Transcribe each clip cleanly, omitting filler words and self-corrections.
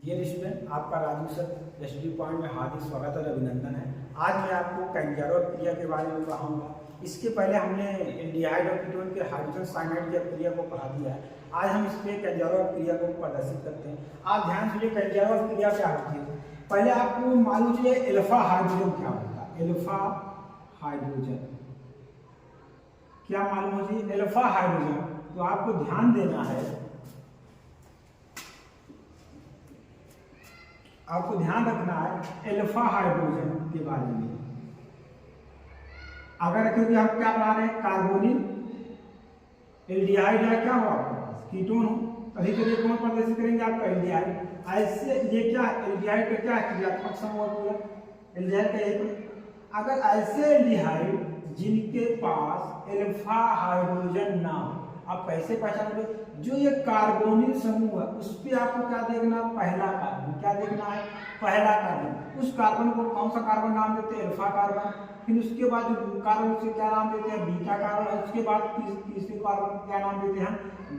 Dear student, आपका Raju sir SD point में हार्दिक स्वागत और अभिनंदन है। आज मैं आपको कैंजारो क्रिया के बारे में पढ़ाऊंगा। इसके पहले हमने एल्डिहाइड और कीटोन के हाइड्रोजन साइनाइड की क्रिया को पढ़ा दिया है। आज हम इसमें कैंजारो क्रिया को प्रदर्शित करते हैं। आप ध्यान से कैंजारो क्रिया क्या होती है। पहले आपको मालूम चाहिए एल्फा हाइड्रोजन क्या होता है। एल्फा हाइड्रोजन क्या मालूम हो चाहिए। एल्फा हाइड्रोजन तो आपको ध्यान देना है, आपको ध्यान रखना है एल्फा हाइड्रोजन के बारे में। अगर क्योंकि हम क्या पढ़ा रहे हैं, कार्बोनिल एल्डिहाइड है, क्या हो आपके पास कीटोन हो, तभी के लिए कौन प्रदर्शित करेंगे आपका एल्डिहाइड। ऐसे ये क्या एल्डिहाइड का क्या क्रियात्मक समूह पूरा एल्डिहाइड का एक। अगर ऐसे एल्डिहाइड जिनके पास एल्फा हाइड्रोजन ना हो, आप कैसे पहचानोगे। जो ये कार्बोनिल समूह है उस पर आपको क्या देखना, पहला कार्बन। क्या देखना है, पहला कार्बन। उस कार्बन को कौन सा कार्बन नाम देते हैं, एल्फा कार्बन। फिर उसके बाद जो कार्बन उसे क्या नाम देते हैं, बीटा कार्बन। उसके बाद तीसरे कार्बन को क्या नाम देते हैं,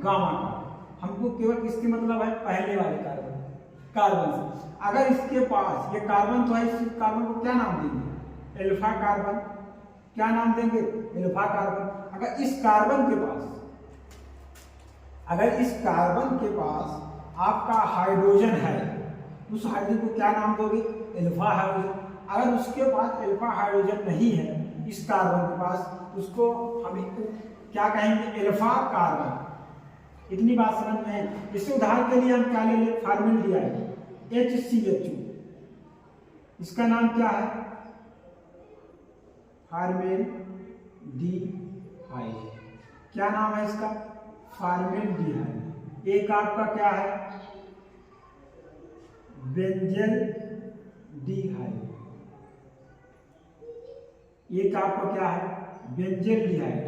गामा कार्बन। हमको केवल किसके मतलब है, पहले वाले कार्बन से। अगर इसके पास ये कार्बन तो है, इस कार्बन को क्या नाम देंगे, एल्फा कार्बन। क्या नाम देंगे, एल्फा कार्बन। अगर इस कार्बन के पास आपका हाइड्रोजन है, उस हाइड्रोजन को क्या नाम दोगे, एल्फा हाइड्रोजन। अगर उसके पास एल्फा हाइड्रोजन नहीं है इस कार्बन के पास, उसको हम क्या कहेंगे, एल्फा कार्बन। इतनी बात समझ में है। इससे उदाहरण के लिए हम क्या ले लें, फॉर्मेल्डिहाइड HCHO। इसका नाम क्या है, फॉर्मेल्डिहाइड। क्या नाम है इसका, फॉर्मेल्डिहाइड। एक आपका क्या है, बेंजेल्डिहाइड। एक आपका क्या है, बेंजेल्डिहाइड।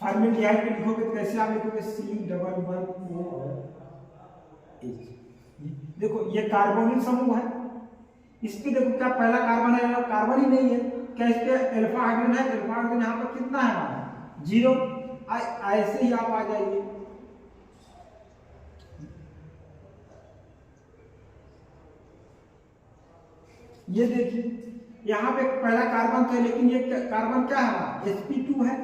फॉर्मेल्डिहाइड को लिखोगे तो कैसे आप लिखोगे, C11O H। देखो ये कार्बोनिल समूह है, इस पे देखो क्या पहला कार्बन है, कार्बन ही नहीं है। क्या इस पे एल्फा हाइड्रोजन है, एल्फा हाइड्रोजन यहाँ पर कितना है हमारा, 0। ऐसे ही आप आ जाइए, ये देखिए यहाँ पे पहला कार्बन था, लेकिन ये कार्बन क्या है, sp2 है।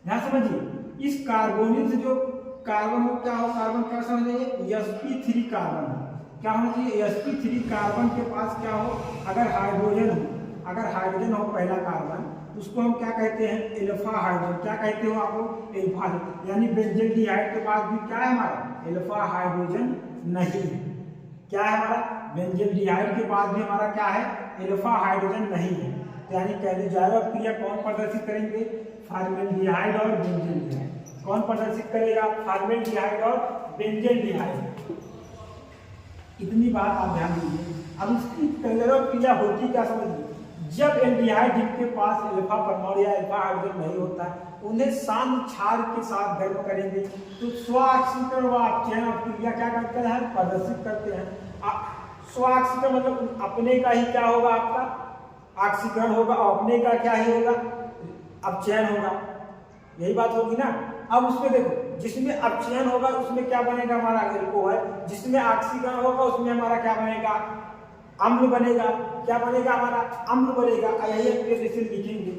ध्यान समझिए, इस कार्बोनिल से जो कार्बन हो क्या हो, कार्बन क्या समझिए, sp3 कार्बन है। क्या होना चाहिए, sp3 कार्बन के पास क्या हो, अगर हाइड्रोजन हो पहला कार्बन, उसको हम क्या कहते हैं, एल्फा हाइड्रोजन। क्या कहते हो आप लोग, एल्फा। यानी बेंजेल्डिहाइड के पास भी क्या है हमारा, एल्फा हाइड्रोजन नहीं है। क्या है हमारा, बेंजेल्डिहाइड के पास भी हमारा क्या है, एल्फा हाइड्रोजन नहीं है। यानी कैंजारो क्रिया कौन प्रदर्शित करेंगे, फॉर्मेल्डिहाइड और बेंजेल्डिहाइड। कौन प्रदर्शित करेगा, फॉर्मेल्डिहाइड और बेंजेल्डिहाइड। इतनी बात आप ध्यान दीजिए। अब इसकी कैंजारो क्रिया होती क्या समझिए। जब एल्डिहाइड जिनके पास एल्फा परमाणु या एल्फा हाइड्रोजन नहीं होता है, उन्हें शांत क्षार के साथ गर्म करेंगे तो स्वऑक्सीकरण व अपचयन क्रिया क्या करते हैं, प्रदर्शित करते हैं। स्वऑक्सीकरण मतलब अपने का ही क्या होगा, आपका ऑक्सीकरण होगा, और अपने का क्या ही होगा, अपचयन होगा। यही बात होगी ना। अब उसमें देखो, जिसमें अपचयन होगा उसमें क्या बनेगा, हमारा एल्कोहल। जिसमें ऑक्सीकरण होगा उसमें हमारा क्या बनेगा, अम्ल बनेगा। क्या बनेगा, हमारा अम्ल बनेगा। यही जैसे लिखेंगे।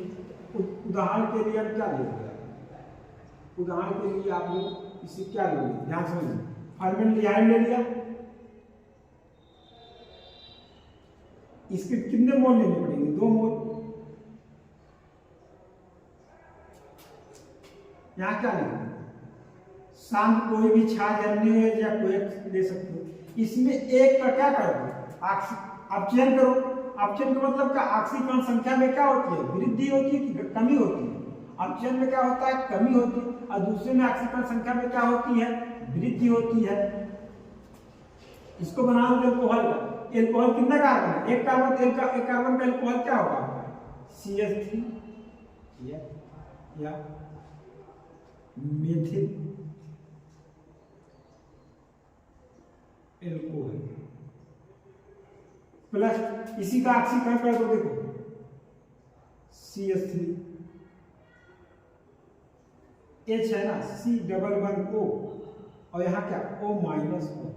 उदाहरण के लिए हम क्या लेंगे, उदाहरण के लिए आप लोग इसे क्या लोगे, ध्यान समझिए। फॉर्मेल्डिहाइड ले लिया, इसके कितने मोल लेने पड़ेंगे, 2 मोल। यहाँ क्या लेंगे, शांत कोई भी क्षार या कोई ले सकते हो। इसमें एक का क्या करोगे, अपचयन करो। अपचयन का मतलब क्या, ऑक्सीकरण संख्या में क्या होती है, वृद्धि होती है कि कमी होती है। अपचयन में क्या होता है, कमी होती है, और दूसरे में ऑक्सीकरण संख्या में क्या होती है, वृद्धि होती है। इसको बना दो एल्कोहल का। एल्कोहल कितना कार्बन है, एक कार्बन। एक कार्बन का एल्कोहल क्या होगा, CH3 या मेथिल एल्कोहल प्लस इसी का ऑक्सीकरण कर दो, देखो CH3 H है ना, C11O, और यहाँ क्या O-O।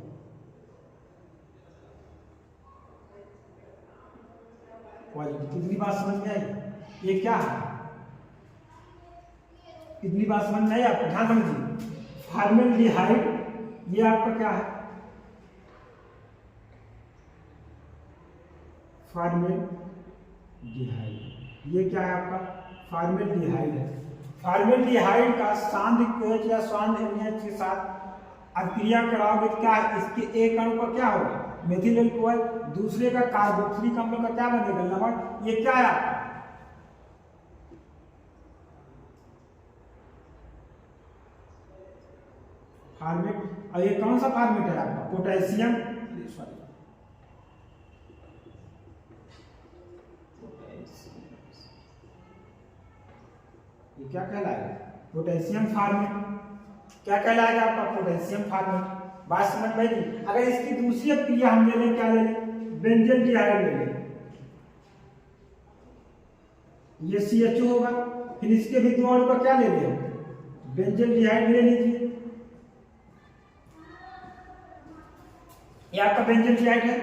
पॉजिटिव। कितनी बात समझ में आई? ये क्या है? कितनी बात समझ में आई आपको? ध्यान समझिए, फॉर्मेल्डिहाइड ये आपका क्या है? फॉर्मेल्डिहाइड ये क्या है आपका? फॉर्मेल्डिहाइड है। फॉर्मेल्डिहाइड का सांद्र OH या सांद्र NaOH के साथ अभिक्रिया कराओगे तो क्या है? इसके एक अणु का क्या होगा? मेथिल अल्कोहल, दूसरे का कार्बोक्सिलिक अम्ल का क्या बनेगा? लवण। ये क्या है आपका? फॉर्मेट। और ये कौन सा फॉर्मेट है आपका? पोटेशियम, सॉरी ये क्या कहलाएगा? Potassium format. क्या कहलाएगा आपका? Potassium format. बात समझ में आई? अगर इसकी दूसरी अभिक्रिया हम ले लें, क्या ले लें? बेंजल्डिहाइड ले लें, ये CHO होगा। फिर इसके भी दो अणु का क्या ले लें? बेंजल्डिहाइड ले लीजिए, ये आपका बेंजल्डिहाइड है।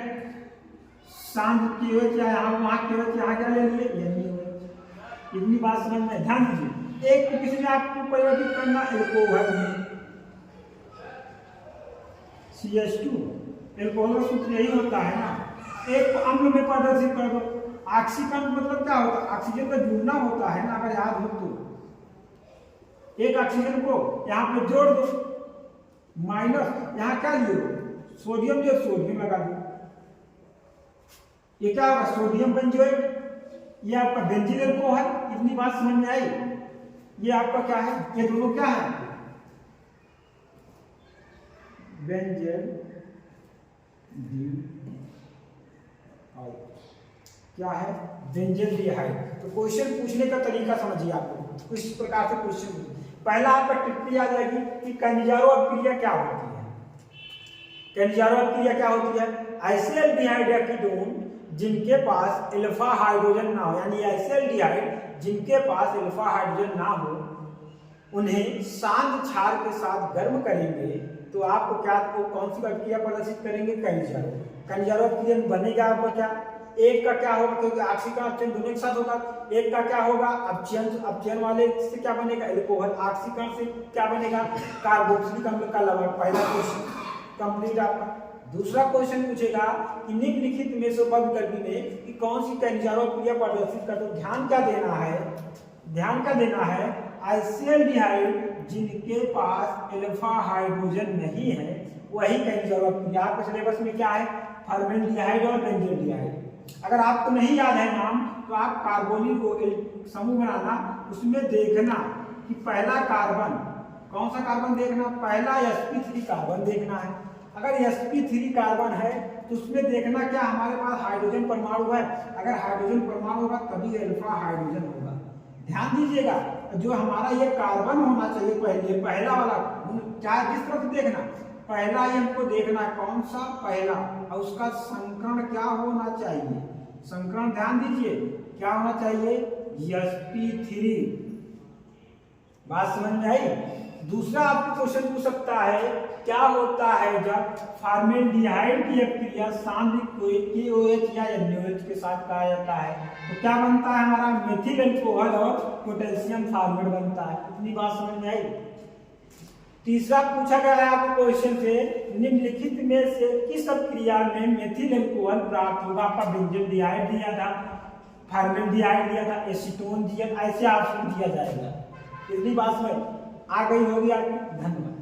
सांद्र KOH या यहाँ वहां KOH, यहाँ क्या ले लिए? NaOH। इतनी बात समझ में? ध्यान दीजिए, एक को किसी ने आपको परिवर्तित करना, एल्कोहल में CH2, एल्कोहल का सूत्र यही होता है ना। एक को अम्ल में प्रदर्शित कर दो। ऑक्सीकरण मतलब क्या होता है? ऑक्सीजन का जुड़ना होता है ना, अगर याद हो तो। एक ऑक्सीजन को यहाँ पे जोड़ दो, माइनस यहाँ क्या लियो? सोडियम, जो सोडियम लगा दो, ये क्या होगा? Sodium benzoate. ये आपका बेंजीन अल्कोहल। इतनी बात समझ में आई? ये आपका क्या है? ये दोनों क्या है? बेंजेल क्या है? बेंजल्डिहाइड। तो क्वेश्चन पूछने का तरीका समझिए आपको, इस प्रकार से क्वेश्चन। पहला आपका टिप्पणी आ जाएगी कि कैनिजारो अभिक्रिया क्या होती है। कैनिजारो अभिक्रिया क्या होती है? ऐसे एल्डिहाइड या कीटोन जिनके पास अल्फा हाइड्रोजन ना हो, यानी ऐसे एल्डिहाइड जिनके पास अल्फा हाइड्रोजन ना हो, उन्हें सांद्र क्षार के साथ गर्म करेंगे तो आपको क्या, वो कौन सी अभिक्रिया प्रदर्शित करेंगे? कैनिजारो। कैनिजारो अभिक्रिया में बनेगा आपका क्या? एक का क्या होगा? क्योंकि ऑक्सीकरण अपचयन दोनों एक साथ होगा। एक का क्या होगा? अपचयन वाले से क्या बनेगा? एल्कोहल। ऑक्सीकरण से क्या बनेगा? कार्बोक्सिलिक अम्ल का लवण। पहला क्वेश्चन कंप्लीट आपका। दूसरा क्वेश्चन पूछेगा कि निम्नलिखित में से उपविकल्पी में कि कौन सी कैनिजारो अभिक्रिया प्रदर्शित करते हो। ध्यान क्या देना है? ध्यान क्या देना है? ऐसे एल्डिहाइड जिनके पास अल्फा हाइड्रोजन नहीं है वही कैनिजारो अभिक्रिया। आपके सिलेबस में क्या है? फॉर्मेल्डिहाइड और बेंजल्डिहाइड। अगर आपको नहीं याद है नाम तो आप कार्बोनिल को समूह बनाना, उसमें देखना कि पहला कार्बन कौन सा कार्बन देखना? पहला sp3 कार्बन देखना है। अगर sp3 कार्बन है तो उसमें देखना क्या हमारे पास हाइड्रोजन परमाणु है। अगर हाइड्रोजन परमाणु होगा तभी अल्फा हाइड्रोजन होगा। ध्यान दीजिएगा, जो हमारा ये कार्बन होना चाहिए पहला वाला, चाहे जिस तरह से देखना, पहला ही हमको देखना है कौन सा पहला, और उसका संकरण क्या होना चाहिए? संकरण ध्यान दीजिए क्या होना चाहिए? sp3। बात समझ में आई? दूसरा आपको क्वेश्चन पूछ सकता है क्या होता है जब फॉर्मेल्डिहाइड की अभिक्रिया सांद्र KOH या NaOH के साथ कहा जाता है तो क्या बनता है? हमारा मेथिल अल्कोहल और पोटेशियम फॉर्मेट बनता है। इतनी बात समझ में आई? तीसरा पूछा गया है आपको क्वेश्चन से, निम्नलिखित में से किस अभिक्रिया में मेथिल अल्कोहल प्राप्त होगा? आपका बेंजल्डिहाइड दिया था, फॉर्मेल्डिहाइड दिया था, एसीटोन दिया, ऐसे ऑप्शन दिया जाएगा। इतनी बात समझ आ गई होगी आपकी। धन्यवाद।